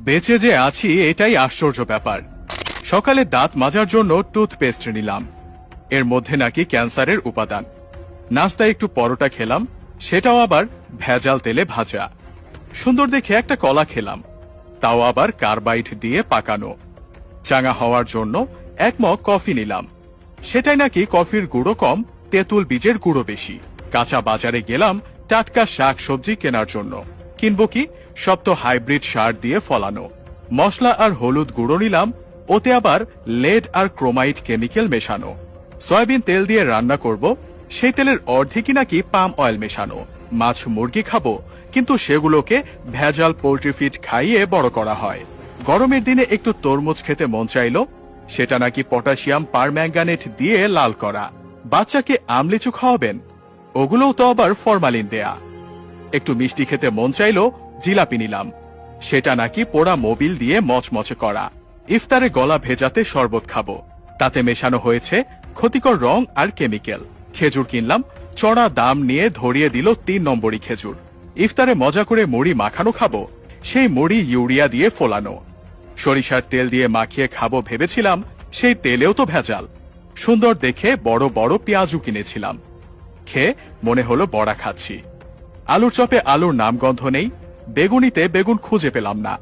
বেঁচে যে আছি এটাই আশ্চর্য ব্যাপার। সকালে দাঁত মাজার জন্য টুথপেস্ট নিলাম, এর মধ্যে নাকি ক্যান্সারের উপাদান। নাস্তায় একটু পরোটা খেলাম, সেটাও আবার ভেজাল তেলে ভাজা। সুন্দর দেখে একটা কলা খেলাম, তাও আবার কার্বাইড দিয়ে পাকানো। চাঙা হওয়ার জন্য এক মগ কফি নিলাম, সেটাই নাকি কফির গুঁড়ো কম, তেঁতুল বীজের গুঁড়ো বেশি। কাঁচা বাজারে গেলাম টাটকা শাক সবজি কেনার জন্য, কিনবো কি, সব তো হাইব্রিড সার দিয়ে ফলানো। মশলা আর হলুদ গুঁড়ো নিলাম, ওতে আবার লেড আর ক্রোমাইড কেমিক্যাল মেশানো। সয়াবিন তেল দিয়ে রান্না করব, সেই তেলের অর্ধেকই নাকি পাম অয়েল মেশানো। মাছ মুরগি খাবো, কিন্তু সেগুলোকে ভেজাল পোল্ট্রি ফিড খাইয়ে বড় করা হয়। গরমের দিনে একটু তরমুজ খেতে মন চাইলো, সেটা নাকি পটাশিয়াম পারম্যাঙ্গানেট দিয়ে লাল করা। বাচ্চাকে আমলিচু খাওয়াবেন, ওগুলোও তো আবার ফরমালিন দেয়া। একটু মিষ্টি খেতে মন চাইলো, জিলাপি নিলাম, সেটা নাকি পোড়া মোবিল দিয়ে মচমচে করা। ইফতারে গলা ভেজাতে শরবত খাবো, তাতে মেশানো হয়েছে ক্ষতিকর রং আর কেমিক্যাল। খেজুর কিনলাম, চড়া দাম নিয়ে ধরিয়ে দিল 3 নম্বরই খেজুর। ইফতারে মজা করে মুড়ি মাখানো খাবো, সেই মুড়ি ইউরিয়া দিয়ে ফোলানো। সরিষার তেল দিয়ে মাখিয়ে খাবো ভেবেছিলাম, সেই তেলেও তো ভেজাল। সুন্দর দেখে বড় বড় পেঁয়াজু কিনেছিলাম, খেয়ে মনে হলো বড়া খাচ্ছি। আলুর চপে আলুর নামগন্ধ নেই, বেগুনিতে বেগুন খুঁজে পেলাম না।